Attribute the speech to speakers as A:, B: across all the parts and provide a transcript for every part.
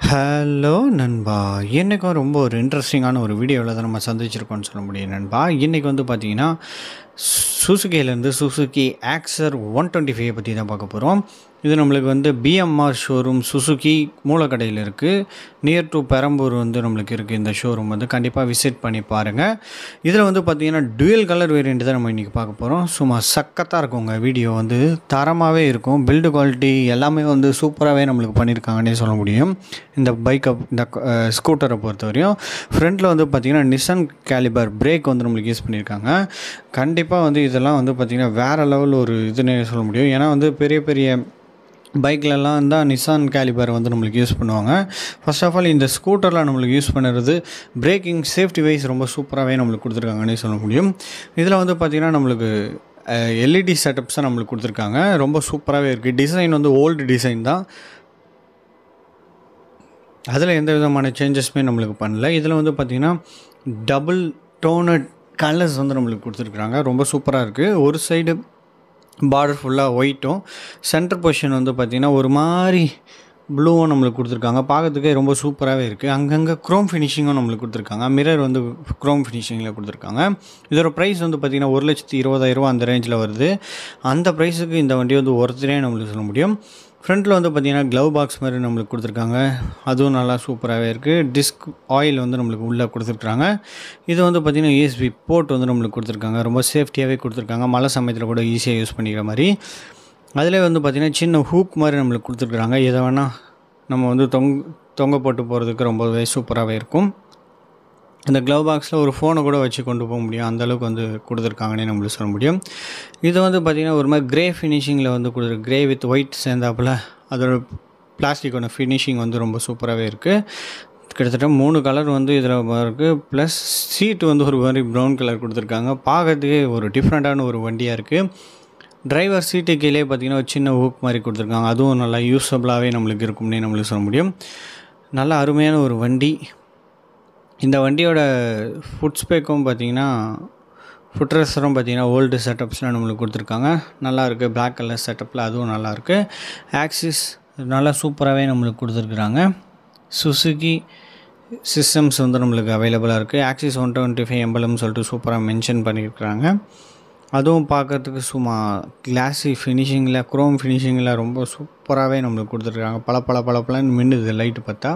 A: Hello நண்பா! இன்னைக்கும் ரொம்ப ஒரு இன்ட்ரஸ்டிங்கான ஒரு வீடியோவில் தான் நம்ம சந்திச்சிருக்கோம்னு சொல்ல முடியும் நண்பா. இன்னைக்கு வந்து பார்த்தீங்கன்னா, சுசுகிலேருந்து சுசுகி ஆக்ஸர் 125 பற்றி தான் பார்க்க போகிறோம். இது நம்மளுக்கு வந்து பிஎம்ஆர் ஷோரூம் சுசுகி மூலக்கடையில் இருக்குது. நியர் டு பெரம்பூர் வந்து நம்மளுக்கு இருக்குது. இந்த ஷோரூம் வந்து கண்டிப்பாக விசிட் பண்ணி பாருங்கள். இதில் வந்து பார்த்தீங்கன்னா டூயல் கலர் வேரியண்ட் தான் நம்ம இன்றைக்கி பார்க்க போகிறோம். சும்மா சக்கத்தாக இருக்குங்க. வீடியோ வந்து தரமாகவே இருக்கும். பில்டு குவாலிட்டி எல்லாமே வந்து சூப்பராகவே நம்மளுக்கு பண்ணியிருக்காங்கன்னே சொல்ல முடியும். இந்த ஸ்கூட்டரை பொறுத்தவரையும் ஃப்ரண்ட்டில் வந்து பார்த்திங்கன்னா நிசான் கேலிபர் பிரேக் வந்து நம்மளுக்கு யூஸ் பண்ணியிருக்காங்க. கண்டிப்பாக வந்து இதெல்லாம் வந்து பார்த்திங்கன்னா வேறு லெவல் ஒரு இதுன்னே சொல்ல முடியும். ஏன்னா வந்து பெரிய பெரிய பைக்லலாம் தான் நிசான் கேலிபர் வந்து நம்மளுக்கு யூஸ் பண்ணுவாங்க. ஃபர்ஸ்ட் ஆஃப் ஆல் இந்த ஸ்கூட்டரில் நம்மளுக்கு யூஸ் பண்ணுறது பிரேக்கிங் சேஃப்டி வைஸ் ரொம்ப சூப்பராகவே நம்மளுக்கு கொடுத்துருக்காங்கன்னே சொல்ல முடியும். இதில் வந்து பார்த்திங்கன்னா நம்மளுக்கு எல்இடி செட்டப்ஸ் தான் நம்மளுக்கு கொடுத்துருக்காங்க. ரொம்ப சூப்பராகவே இருக்குது. டிசைன் வந்து ஓல்டு டிசைன் தான். அதில் எந்த விதமான சேஞ்சஸுமே நம்மளுக்கு பண்ணல. இதில் வந்து பார்த்திங்கன்னா டபுள் டோனட் கலர்ஸ் வந்து நம்மளுக்கு கொடுத்துருக்குறாங்க. ரொம்ப சூப்பராக இருக்குது. ஒரு சைடு பார்டர் ஃபுல்லாக ஒயிட்டும், சென்டர் பொசிஷன் வந்து பார்த்திங்கன்னா ஒரு மாதிரி ப்ளூவும் நம்மளுக்கு கொடுத்துருக்காங்க. பார்க்கறதுக்கே ரொம்ப சூப்பராகவே இருக்குது. அங்கங்கே க்ரோம் ஃபினிஷிங்கும் நம்மளுக்கு கொடுத்துருக்காங்க. மிரர் வந்து க்ரோம் ஃபினிஷிங்கில் கொடுத்துருக்காங்க. இதோட ப்ரைஸ் வந்து பார்த்திங்கன்னா 1,20,000 அந்த ரேஞ்சில் வருது. அந்த ப்ரைஸுக்கு இந்த வண்டி வந்து ஒருத்தரே நம்மளுக்கு சொல்ல முடியும். ஃப்ரண்ட்டில் வந்து பார்த்திங்கன்னா க்ளவ் பாக்ஸ் மாதிரி நம்மளுக்கு கொடுத்துருக்காங்க. அதுவும் நல்லா சூப்பராகவே இருக்குது. டிஸ்க் ஆயில் வந்து நம்மளுக்கு உள்ளே கொடுத்துருக்குறாங்க. இது வந்து பார்த்திங்கன்னா யூஎஸ்பி போர்ட் வந்து நம்மளுக்கு கொடுத்துருக்காங்க. ரொம்ப சேஃப்டியாகவே கொடுத்துருக்காங்க. மழை சமயத்தில் கூட ஈஸியாக யூஸ் பண்ணிக்கிற மாதிரி. அதிலே வந்து பார்த்திங்கன்னா சின்ன ஹூக் மாதிரி நம்மளுக்கு கொடுத்துருக்குறாங்க. எதை வேணால் நம்ம வந்து தொங்க போட்டு போகிறதுக்கு ரொம்பவே சூப்பராகவே இருக்கும். இந்த க்ளவ் பாக்ஸில் ஒரு ஃபோனை கூட வச்சு கொண்டு போக முடியும். அந்தளவுக்கு வந்து கொடுத்துருக்காங்கன்னே நம்மளுக்கு சொல்ல முடியும். இது வந்து பார்த்திங்கன்னா ஒரு மாதிரி க்ரே ஃபினிஷிங்கில் வந்து க்ரே வித் ஒயிட் சேர்ந்தாப்பில் அதோட பிளாஸ்டிக்கோட ஃபினிஷிங் வந்து ரொம்ப சூப்பராகவே இருக்குது. கிட்டத்தட்ட 3 கலர் வந்து இதில் இருக்குது. ப்ளஸ் சீட்டு வந்து ஒரு மாதிரி ப்ரௌன் கலர் கொடுத்துருக்காங்க. பார்க்கறதுக்கே ஒரு டிஃப்ரெண்ட்டான ஒரு வண்டியாக இருக்குது. டிரைவர் சீட்டு கீழே பார்த்திங்கன்னா ஒரு சின்ன ஹூக் மாதிரி கொடுத்துருக்காங்க. அதுவும் நல்லா யூஸபிளாகவே நம்மளுக்கு இருக்கும்னே நம்மளுக்கு சொல்ல முடியும். நல்லா அருமையான ஒரு வண்டி. இந்த வண்டியோட ஃபுட் ஸ்பேக்கும் பார்த்திங்கன்னா ஃபுட் ரெஸ்டரும் பார்த்திங்கன்னா ஓல்டு செட்டப்ஸ்லாம் நம்மளுக்கு கொடுத்துருக்காங்க. நல்லாயிருக்கு. பிளாக் கலர் செட்டப்பில் அதுவும் நல்லாயிருக்கு. ஆக்சிஸ் நல்லா சூப்பராகவே நம்மளுக்கு கொடுத்துருக்குறாங்க. சுசுகி சிஸ்டம்ஸ் வந்து நம்மளுக்கு அவைலபிளாக இருக்குது. ஆக்சிஸ் 125 எம்பளம்னு சொல்லிட்டு சூப்பராக மென்ஷன் பண்ணியிருக்கிறாங்க. அதுவும் பார்க்குறதுக்கு சும்மா கிளாஸி ஃபினிஷிங்கில் க்ரோம் ஃபினிஷிங்கில் ரொம்ப சூப்பராகவே நம்மளுக்கு கொடுத்துருக்காங்க. பளபளன்னு மின்னுது லைட்டு பார்த்தா.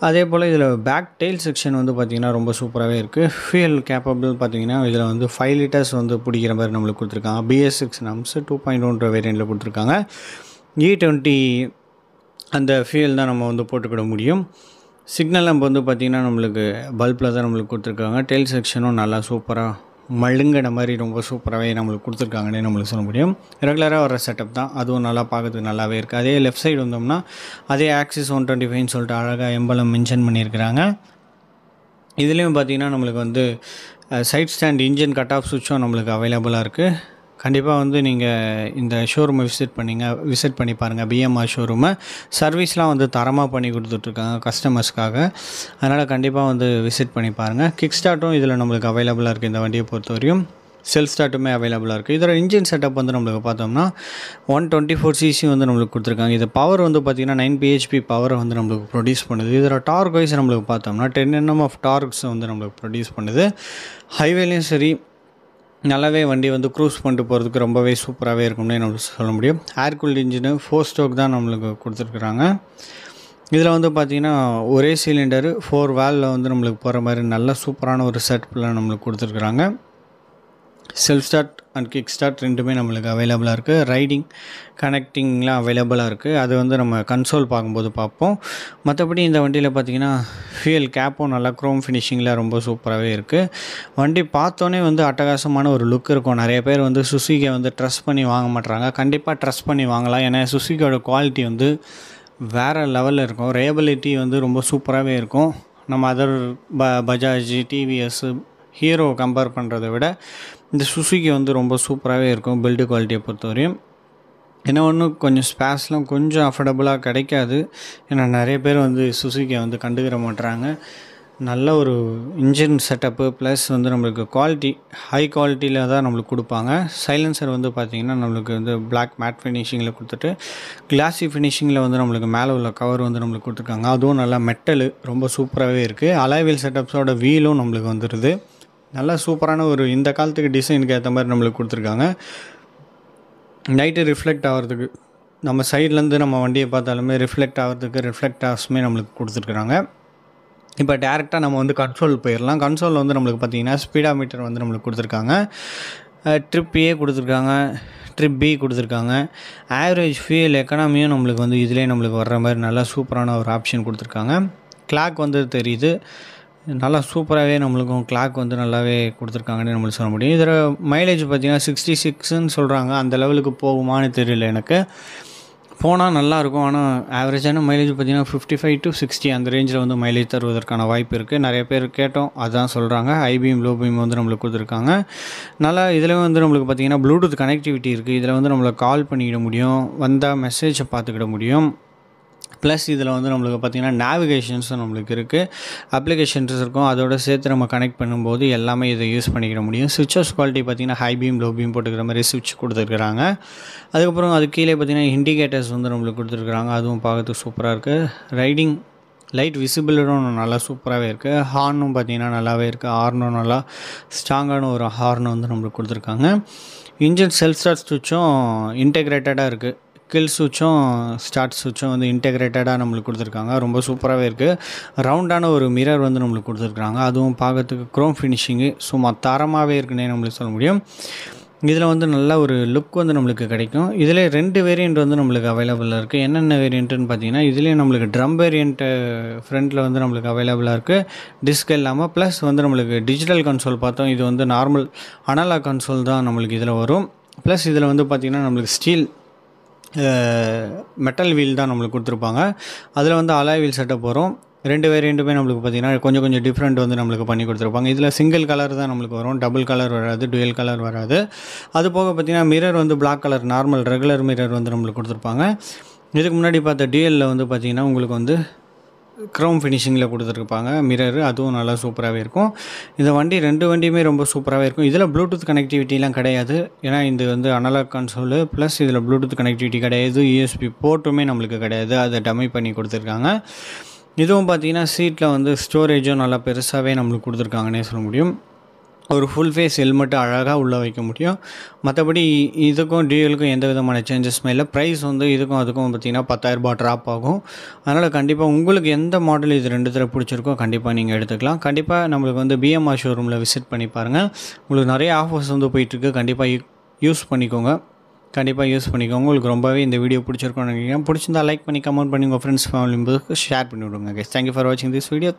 A: அதே போல் இதில் பேக் டெயில் செக்ஷன் வந்து பார்த்திங்கன்னா ரொம்ப சூப்பராகவே இருக்குது. ஃபியூயல் கேப்பபிள் பார்த்திங்கன்னா இதில் வந்து 5 லிட்டர்ஸ் வந்து பிடிக்கிற மாதிரி நம்மளுக்கு கொடுத்துருக்காங்க. BS6 நம்ஸ் 2.1 வேரியண்ட்டில் கொடுத்துருக்காங்க. E20 அந்த ஃபியூயல் தான் நம்ம வந்து போட்டுக்கிட முடியும். சிக்னல் நம்ம வந்து பார்த்திங்கன்னா நம்மளுக்கு பல்பில் தான் நம்மளுக்கு கொடுத்துருக்காங்க. டெயில் செக்ஷனும் நல்லா சூப்பராக மழுங்கின மாதிரி ரொம்ப சூப்பராகவே நம்மளுக்கு கொடுத்துருக்காங்கன்னே நம்மளுக்கு சொல்ல முடியும். ரெகுலராக வர செட்டப் தான். அதுவும் நல்லா பார்க்கறதுக்கு நல்லாவே இருக்குது. அதே லெஃப்ட் சைடு வந்தோம்னா அதே ஆக்சிஸ் 125ன்னு சொல்லிட்டு அழகாக எம்பளம் மென்ஷன் பண்ணியிருக்கிறாங்க. இதுலேயும் பார்த்திங்கன்னா நம்மளுக்கு வந்து side stand engine cut off சுவிட்சும் நம்மளுக்கு அவைலபிளாக இருக்குது. கண்டிப்பாக வந்து நீங்கள் இந்த ஷோரூமை விசிட் பண்ணி பாருங்கள். பிஎம்ஆர் ஷோரூமை சர்வீஸ்லாம் வந்து தரமாக பண்ணி கொடுத்துட்ருக்காங்க கஸ்டமர்ஸ்க்காக. அதனால் கண்டிப்பாக வந்து விசிட் பண்ணி பாருங்கள். கிக் ஸ்டார்ட்டும் இதில் நம்மளுக்கு அவைலபிளாக இருக்குது. இந்த வண்டியை பொறுத்தவரையும் செல்ஃப் ஸ்டார்ட்டுமே அவைலபிளாக இருக்குது. இதோட இன்ஜின் செட்டப் வந்து நம்மளுக்கு பார்த்தோம்னா 124cc வந்து நம்மளுக்கு கொடுத்துருக்காங்க. இது பவர் வந்து பார்த்திங்கன்னா 9 bhp பவரை வந்து நம்மளுக்கு ப்ரொடியூஸ் பண்ணுது. இதோட டார்க் வைஸ் நம்மளுக்கு பார்த்தோம்னா 10 Nm ஆஃப் டார்க்ஸ் வந்து நம்மளுக்கு ப்ரொடியூஸ் பண்ணுது. ஹைவேலையும் சரி நல்லாவே வண்டி வந்து க்ரூஸ் பண்ணிட்டு போகிறதுக்கு ரொம்பவே சூப்பராகவே இருக்கும்னே நம்மளுக்கு சொல்ல முடியும். ஏர் கூல்டு இன்ஜினு 4 ஸ்ட்ரோக் தான் நம்மளுக்கு கொடுத்துருக்குறாங்க. இதில் வந்து பார்த்திங்கன்னா ஒரே சிலிண்டரு 4 வால்வில் வந்து நம்மளுக்கு போகிற மாதிரி நல்ல சூப்பரான ஒரு செட்டப்பில் நம்மளுக்கு கொடுத்துருக்குறாங்க. Self start and kick start ரெண்டுமே நம்மளுக்கு அவைலபிளாக இருக்குது. ரைடிங் கனெக்டிங்லாம் அவைலபிளாக இருக்குது. அது வந்து நம்ம கன்சோல் பார்க்கும்போது பார்ப்போம். மற்றபடி இந்த வண்டியில் பார்த்திங்கன்னா ஃபியூயல் கேப்பும் நல்லா க்ரோம் ஃபினிஷிங்கில் ரொம்ப சூப்பராகவே இருக்குது. வண்டி பார்த்தோன்னே வந்து அட்டகாசமான ஒரு லுக் இருக்கும். நிறைய பேர் வந்து சுசுகியை வந்து ட்ரஸ்ட் பண்ணி வாங்க மாட்டுறாங்க. கண்டிப்பாக ட்ரஸ்ட் பண்ணி வாங்கலாம். ஏன்னா சுசுகியோட குவாலிட்டி வந்து வேறு லெவலில் இருக்கும். ரேபிலிட்டி வந்து ரொம்ப சூப்பராகவே இருக்கும். நம்ம other Bajaj, TVS, hero compare பண்ணுறதை விட இந்த சுசுகி வந்து ரொம்ப சூப்பராகவே இருக்கும் பில்டு குவாலிட்டியை பொறுத்தவரையும். என்ன ஒன்று கொஞ்சம் ஸ்பேர்ஸ்லாம் கொஞ்சம் அஃபோர்டபுளாக கிடைக்காது. ஏன்னா நிறைய பேர் வந்து சுசுகியை வந்து கண்டுக்கிற மாட்டுறாங்க. நல்ல ஒரு இன்ஜின் செட்டப்பு ப்ளஸ் வந்து நம்மளுக்கு குவாலிட்டி ஹை குவாலிட்டியில் தான் நம்மளுக்கு கொடுப்பாங்க. சைலன்சர் வந்து பார்த்திங்கன்னா நம்மளுக்கு வந்து பிளாக் மேட் ஃபினிஷிங்கில் கொடுத்துட்டு கிளாஸி ஃபினிஷிங்கில் வந்து நம்மளுக்கு மேலே உள்ள கவர் வந்து நம்மளுக்கு கொடுத்துருக்காங்க. அதுவும் நல்லா மெட்டலு ரொம்ப சூப்பராகவே இருக்குது. அலாய் வீல் செட்டப்ஸோட வீலும் நம்மளுக்கு வந்துடுது. நல்லா சூப்பரான ஒரு இந்த காலத்துக்கு டிசைனுக்கு ஏற்ற மாதிரி நம்மளுக்கு கொடுத்துருக்காங்க. நைட்டு ரிஃப்ளெக்ட் ஆகிறதுக்கு நம்ம சைட்லேருந்து நம்ம வண்டியை பார்த்தாலுமே ரிஃப்ளெக்ட் ஆகிறதுக்கு ரிஃப்ளெக்டார்ஸுமே நம்மளுக்கு கொடுத்துருக்குறாங்க. இப்போ டேரெக்டாக நம்ம வந்து கன்சோல் போயிடலாம். கன்சோலில் வந்து நம்மளுக்கு பார்த்திங்கன்னா ஸ்பீடா மீட்டர் வந்து நம்மளுக்கு கொடுத்துருக்காங்க. ட்ரிப் ஏ கொடுத்துருக்காங்க, ட்ரிப் பி கொடுத்துருக்காங்க. ஆவரேஜ் ஃபியூல் எக்கனாமியும் நம்மளுக்கு வந்து இதிலே நம்மளுக்கு வர்ற மாதிரி நல்லா சூப்பரான ஒரு ஆப்ஷன் கொடுத்துருக்காங்க. கிளாக் வந்து தெரியுது, நல்லா சூப்பராகவே நம்மளுக்கும் கிளாக் வந்து நல்லாவே கொடுத்துருக்காங்கன்னு நம்மளுக்கு சொல்ல முடியும். இதில் மைலேஜ் பார்த்திங்கன்னா 66ன்னு சொல்கிறாங்க. அந்த லெவலுக்கு போகுமான்னு தெரியல எனக்கு. போனால் நல்லாயிருக்கும். ஆனால் ஆவரேஜான மைலேஜ் பார்த்திங்கன்னா 55 to 60 அந்த ரேஞ்சில் வந்து மைலேஜ் தருவதற்கான வாய்ப்பு இருக்குது. நிறைய பேர் கேட்டோம், அதுதான் சொல்கிறாங்க. ஹை பீம் லோ பீம் வந்து நம்மளுக்கு கொடுத்துருக்காங்க. நல்லா இதில் வந்து நம்மளுக்கு பார்த்திங்கன்னா ப்ளூடூத் கனெக்டிவிட்டி இருக்குது. இதில் வந்து நம்மளை கால் பண்ணிக்கிட முடியும், வந்தால் மெசேஜை பார்த்துக்கிட முடியும். ப்ளஸ் இதில் வந்து நம்மளுக்கு பார்த்திங்கன்னா நேவிகேஷன்ஸும் நம்மளுக்கு இருக்குது, அப்ளிகேஷன்ஸ் இருக்கும். அதோட சேர்த்து நம்ம கனெக்ட் பண்ணும்போது எல்லாமே இதை யூஸ் பண்ணிக்கிட முடியும். சுவிட்சஸ் குவாலிட்டி பார்த்திங்கன்னா ஹை பீம் லோ பீம் போட்டுக்கிற மாதிரி சுவிட்ச் கொடுத்துருக்குறாங்க. அதுக்கப்புறம் அது கீழே பார்த்திங்கன்னா இண்டிகேட்டர்ஸ் வந்து நம்மளுக்கு கொடுத்துருக்குறாங்க. அதுவும் பார்க்கறதுக்கு சூப்பராக இருக்குது. ரைடிங் லைட் விசிபிளும் நல்லா சூப்பராகவே இருக்குது. ஹார்னும் பார்த்திங்கன்னா நல்லாவே இருக்குது. ஹார்னும் நல்லா ஸ்ட்ராங்கான ஒரு ஹார்ன் வந்து நம்மளுக்கு கொடுத்துருக்காங்க. இன்ஜின் செல்ஃப் ஸ்டார்ட் சுவிட்சும் இன்டெகிரேட்டடாக இருக்குது. கில் சுவிட்சும் ஸ்டார்ட் சுவிட்சும் வந்து இன்டெகிரேட்டடாக நம்மளுக்கு கொடுத்துருக்காங்க. ரொம்ப சூப்பராகவே இருக்குது. ரவுண்டான ஒரு மிரர் வந்து நம்மளுக்கு கொடுத்துருக்குறாங்க. அதுவும் பார்க்கறதுக்கு க்ரோம் ஃபினிஷிங்கு சும்மா தரமாகவே இருக்குன்னே நம்மளுக்கு சொல்ல முடியும். இதில் வந்து நல்ல ஒரு லுக் வந்து நம்மளுக்கு கிடைக்கும். இதில் 2 வேரியண்ட் வந்து நம்மளுக்கு அவைலபிளாக இருக்குது. என்னென்ன வேரியண்ட்டுன்னு பார்த்தீங்கன்னா, இதுலேயே நம்மளுக்கு ட்ரம் வேரியண்ட்டு ஃப்ரண்ட்டில் வந்து நம்மளுக்கு அவைலபிளாக இருக்குது, டிஸ்க் இல்லாமல். ப்ளஸ் வந்து நம்மளுக்கு டிஜிட்டல் கன்சோல் பார்த்தோம், இது வந்து நார்மல் அனலாக் கன்சோல் தான் நம்மளுக்கு இதில் வரும். ப்ளஸ் இதில் வந்து பார்த்திங்கன்னா நம்மளுக்கு ஸ்டீல் மெட்டல் வீல் தான் நம்மளுக்கு கொடுத்துருப்பாங்க. அதில் வந்து அலாய் வீல் செட்டப் வரும். 2 வேரியண்ட்டுமே நம்மளுக்கு பார்த்திங்கன்னா கொஞ்சம் டிஃப்ரெண்ட் வந்து நம்மளுக்கு பண்ணி கொடுத்துருப்பாங்க. இதில் சிங்கிள் கலர் தான் நம்மளுக்கு வரும், டபுள் கலர் வராது, டுவெல் கலர் வராது. அது போக பார்த்திங்கன்னா மிரர் வந்து black colour normal regular mirror வந்து நம்மளுக்கு கொடுத்துருப்பாங்க. இதுக்கு முன்னாடி பார்த்த டிஎல்லில் வந்து பார்த்திங்கன்னா உங்களுக்கு வந்து க்ரோம் ஃபினிஷிங்கில் கொடுத்துருப்பாங்க மிரரு. அதுவும் நல்லா சூப்பராகவே இருக்கும். இந்த வண்டி 2 வண்டியுமே ரொம்ப சூப்பராகவே இருக்கும். இதில் ப்ளூடூத் கனெக்டிவிட்டிலாம் கிடையாது, ஏன்னா இது வந்து அனலாக் கன்சோலு. ப்ளஸ் இதில் ப்ளூடூத் கனெக்டிவிட்டி கிடையாது, யூஎஸ்பி போர்ட்டுமே நம்மளுக்கு கிடையாது, அதை டம்மி பண்ணி கொடுத்துருக்காங்க. இதுவும் பார்த்திங்கன்னா சீட்டில் வந்து ஸ்டோரேஜும் நல்லா பெருசாகவே நம்மளுக்கு கொடுத்துருக்காங்கன்னே சொல்ல முடியும். ஒரு ஃபுல் ஃபேஸ் ஹெல்மெட்டு அழகாக உள்ளே வைக்க முடியும். மற்றபடி இதுக்கும் டிஎலுக்கும் எந்த விதமான சேஞ்சஸுமே இல்லை. ப்ரைஸ் வந்து இதுக்கும் அதுக்கும் பார்த்திங்கன்னா 10,000 ரூபாய் ட்ராப் ஆகும். அதனால் கண்டிப்பாக உங்களுக்கு எந்த மாடல் இது 2த்தில் பிடிச்சிருக்கோ கண்டிப்பாக நீங்கள் எடுத்துக்கலாம். கண்டிப்பாக நம்மளுக்கு வந்து பிஎம்ஆர் ஷோரூமில் விசிட் பண்ணி பாருங்கள். உங்களுக்கு நிறைய ஆஃபர்ஸ் வந்து போயிட்டுருக்கு. கண்டிப்பாக யூஸ் பண்ணிக்கோங்க. உங்களுக்கு ரொம்பவே இந்த வீடியோ பிடிச்சிருக்கோன்னு நினைக்கிறேன். பிடிச்சிருந்தா லைக் பண்ணி கமெண்ட் பண்ணி உங்கள் ஃப்ரெண்ட்ஸ் ஃபேமிலி ஷேர் பண்ணி விடுங்க. தேங்க்யூ ஃபார் வாட்சிங் திஸ் வீடியோ.